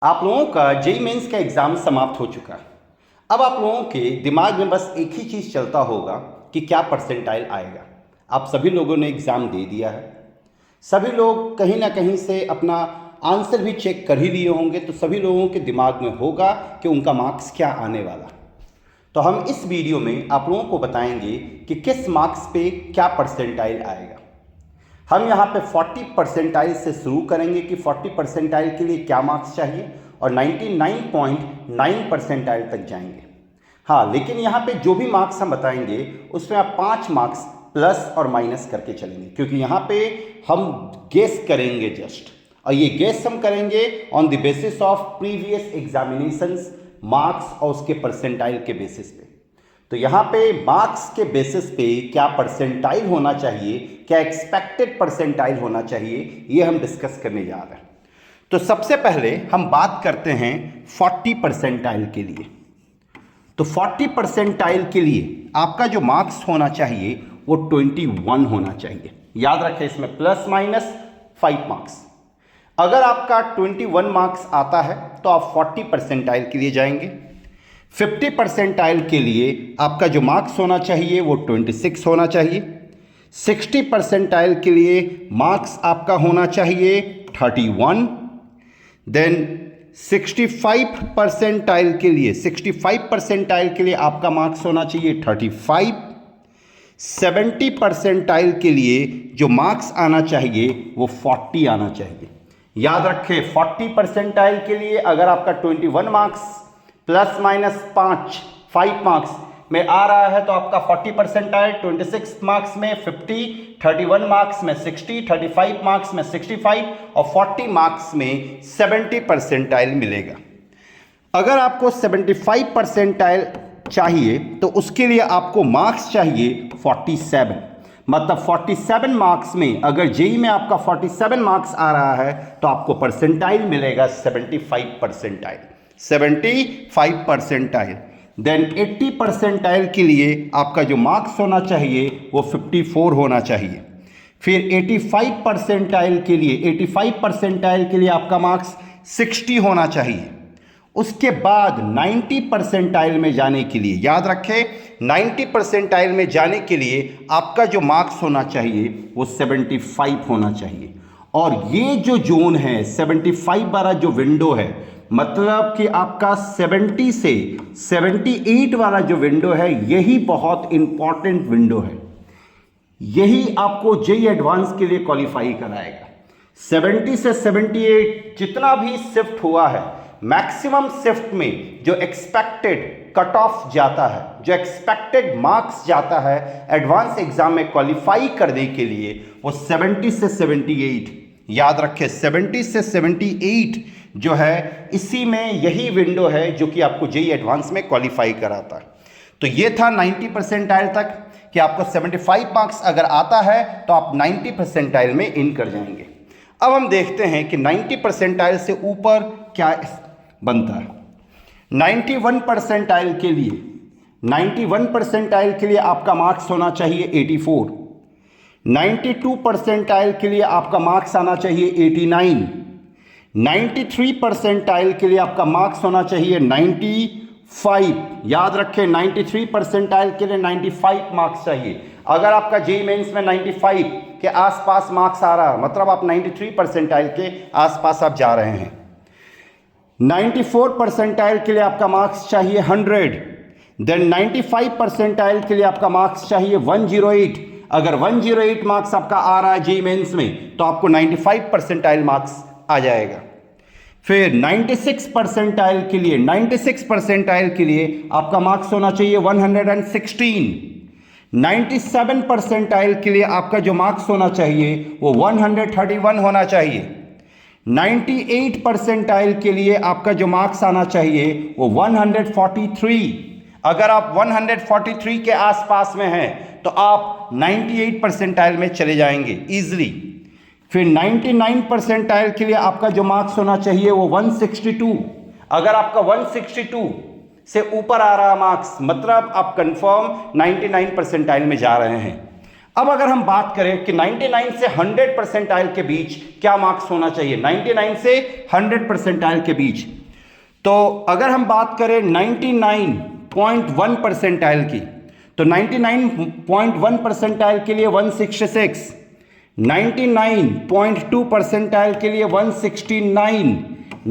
आप लोगों का जेईई मेंस का एग्ज़ाम समाप्त हो चुका है। अब आप लोगों के दिमाग में बस एक ही चीज़ चलता होगा कि क्या परसेंटाइल आएगा। आप सभी लोगों ने एग्ज़ाम दे दिया है, सभी लोग कहीं ना कहीं से अपना आंसर भी चेक कर ही लिए होंगे, तो सभी लोगों के दिमाग में होगा कि उनका मार्क्स क्या आने वाला। तो हम इस वीडियो में आप लोगों को बताएंगे कि किस मार्क्स पे क्या परसेंटाइल आएगा। हम यहाँ पे 40 परसेंटाइल से शुरू करेंगे कि 40 परसेंटाइल के लिए क्या मार्क्स चाहिए और 99.9 परसेंटाइल तक जाएंगे। हाँ, लेकिन यहाँ पे जो भी मार्क्स हम बताएंगे उसमें आप 5 मार्क्स प्लस और माइनस करके चलेंगे, क्योंकि यहाँ पे हम गेस करेंगे जस्ट, और ये गेस हम करेंगे on the basis of previous examinations marks और उसके परसेंटाइल के बेसिस पे। तो यहाँ पे मार्क्स के बेसिस पे क्या परसेंटाइल होना चाहिए, क्या एक्सपेक्टेड परसेंटाइल होना चाहिए, ये हम डिस्कस करने जा रहे हैं। तो सबसे पहले हम बात करते हैं 40 परसेंटाइल के लिए। तो 40 परसेंटाइल के लिए आपका जो मार्क्स होना चाहिए वो 21 होना चाहिए। याद रखें, इसमें प्लस माइनस 5 मार्क्स। अगर आपका 21 मार्क्स आता है तो आप 40 परसेंटाइल के लिए जाएंगे। 50 परसेंटाइल के लिए आपका जो मार्क्स होना चाहिए वो 26 होना चाहिए। 60 परसेंटाइल के लिए मार्क्स आपका होना चाहिए 31। देन 65 परसेंटाइल के लिए 65 परसेंटाइल के लिए आपका मार्क्स होना चाहिए 35। 70 परसेंटाइल के लिए जो मार्क्स आना चाहिए वो 40 आना चाहिए। याद रखें, 40 परसेंटाइल के लिए अगर आपका 21 मार्क्स प्लस माइनस 5 मार्क्स में आ रहा है तो आपका 40 परसेंटाइल 26 मार्क्स में 50, 31 मार्क्स में 60, 35 मार्क्स में 65 और 40 मार्क्स में 70 परसेंटाइल मिलेगा। अगर आपको 75 परसेंटाइल चाहिए तो उसके लिए आपको मार्क्स चाहिए 47। मतलब 47 मार्क्स में, अगर जेईई में आपका 47 मार्क्स आ रहा है तो आपको परसेंटाइल मिलेगा 75 परसेंटाइल। 75 परसेंटाइल। देन 80 परसेंटाइल के लिए आपका जो मार्क्स होना चाहिए वो 54 होना चाहिए। फिर 85 परसेंटाइल के लिए आपका मार्क्स 60 होना चाहिए। उसके बाद 90 परसेंटाइल में जाने के लिए, याद रखें, 90 परसेंटाइल में जाने के लिए आपका जो मार्क्स होना चाहिए वो 75 होना चाहिए। और ये जो जोन है 75 वाला जो विंडो है, मतलब कि आपका 70 से 78 वाला जो विंडो है, यही बहुत इंपॉर्टेंट विंडो है। यही आपको जेईई एडवांस के लिए क्वालिफाई कराएगा। 70 से 78 जितना भी शिफ्ट हुआ है, मैक्सिमम शिफ्ट में जो एक्सपेक्टेड कट ऑफ जाता है, जो एक्सपेक्टेड मार्क्स जाता है एडवांस एग्जाम में क्वालिफाई करने के लिए, वो 70 से 78। याद रखें, 70 से 78 जो है, इसी में यही विंडो है जो कि आपको जेईई एडवांस में क्वालिफाई कराता है। तो ये था 90 परसेंटाइल तक कि आपको 75 मार्क्स अगर आता है तो आप 90 परसेंटाइल में इन कर जाएंगे। अब हम देखते हैं कि 90 परसेंटाइल से ऊपर क्या बनता है। 91 परसेंटाइल के लिए 91 परसेंटाइल के लिए आपका मार्क्स होना चाहिए 84। 92 परसेंटाइल के लिए आपका मार्क्स आना चाहिए 89। 93 परसेंटाइल के लिए आपका मार्क्स होना चाहिए 95। याद रखें, 93 परसेंटाइल के लिए 95 मार्क्स चाहिए। अगर आपका जेईई मेंस में 95 के आसपास मार्क्स आ रहा है, मतलब आप 93 परसेंटाइल के आसपास आप जा रहे हैं। 94 परसेंटाइल के लिए आपका मार्क्स चाहिए 100। देन 95 परसेंटाइल के लिए आपका मार्क्स चाहिए 108। अगर 108 मार्क्स आपका आ रहा है जेईई मेंस में तो आपको 95 परसेंटाइल मार्क्स आ जाएगा। फिर 96 परसेंटाइल के लिए 96 परसेंटाइल के लिए आपका मार्क्स होना चाहिए 116। 97 परसेंटाइल के लिए आपका जो मार्क्स होना चाहिए वो 131 होना चाहिए। 98 परसेंटाइल के लिए आपका जो मार्क्स आना चाहिए वो 143। अगर आप 143 के आसपास में हैं तो आप 98 परसेंटाइल में चले जाएंगे इजीली। फिर 99 परसेंटाइल के लिए आपका जो मार्क्स होना चाहिए वो 162। अगर आपका 162 से ऊपर आ रहा मार्क्स, मतलब आप कंफर्म 99 परसेंटाइल में जा रहे हैं। अब अगर हम बात करें कि 99 से 100 परसेंटाइल के बीच क्या मार्क्स होना चाहिए, 99 से 100 परसेंटाइल के बीच, तो अगर हम बात करें 99.1 परसेंटाइल की, तो 99.1 परसेंटाइल के लिए 166, 99.2 परसेंटाइल के लिए 169,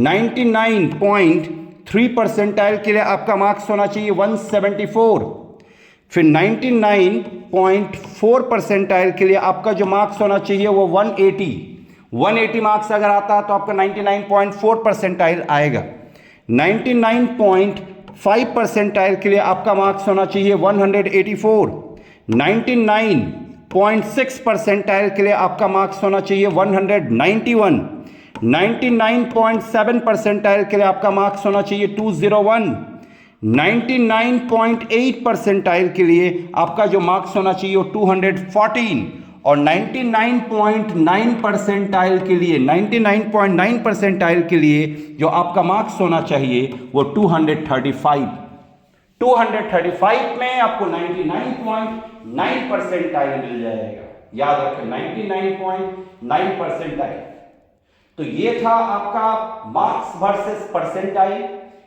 99.3 परसेंटाइल के लिए आपका मार्क्स होना चाहिए 174, फिर 99.4 परसेंटाइल के लिए आपका जो मार्क्स होना चाहिए वो 180 मार्क्स अगर आता है तो आपका 99.4 परसेंटाइल आएगा। 99.5 परसेंटाइल के लिए आपका मार्क्स होना चाहिए 184, 99.6 परसेंटाइल के लिए आपका मार्क्स होना चाहिए 191, 99.7 परसेंटाइल के लिए आपका मार्क्स होना चाहिए 201, 99.8 परसेंटाइल के लिए आपका जो मार्क्स होना चाहिए वो 214, और 99.9 परसेंटाइल के लिए 99.9 परसेंटाइल के लिए जो आपका मार्क्स होना चाहिए वो 235। 235 में आपको 99.9 परसेंटाइल मिल जाएगा। याद रखें 99.9 परसेंटाइल। तो ये था आपका मार्क्स वर्सेस परसेंटाइल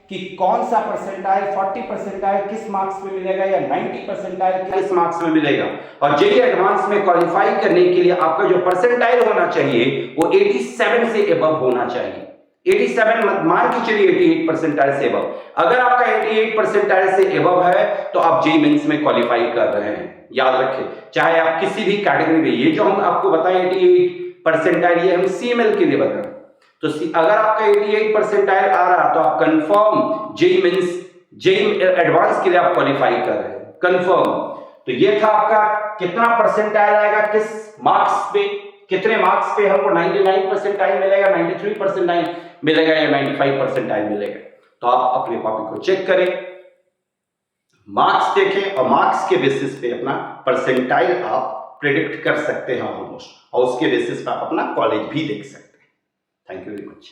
कि कौन सा परसेंटाइल 40 परसेंटाइल किस मार्क्स में मिलेगा या 90 परसेंटाइल किस मार्क्स में मिलेगा। और जेईई एडवांस में क्वालिफाई करने के लिए आपका जो परसेंटाइल होना चाहिए वो 87 से एबव होना चाहिए। 87 मत मान के चलिए 88 परसेंटाइल से एबव। अगर आपका 88 परसेंटाइल से एबव है तो आप जेईई मेंस में क्वालिफाई कर रहे हैं। याद रखें, चाहे आप किसी भी कैटेगरी में, ये जो हम आपको बताएं 88 परसेंटाइल ये हम सीएमएल के लिए बताएं, तो अगर आपका 88 परसेंटाइल आ रहा तो आप confirm JEE mains JEE advance के लिए आप क्वालिफाई कर रहे हैं, कंफर्म। तो ये था आपका कितना परसेंटाइल आएगा, किस मार्क्स पे, कितने मार्क्स पे हमको 99 परसेंटाइल मिलेगा, 93 परसेंटाइल मिलेगा या 95 परसेंटाइल मिलेगा। तो आप अपने कॉपी को चेक करें, मार्क्स देखें और मार्क्स के बेसिस पे अपना परसेंटाइल आप प्रेडिक्ट कर सकते हैं ऑलमोस्ट, और उसके बेसिस पे आप अपना कॉलेज भी देख सकते हैं। Thank you very much.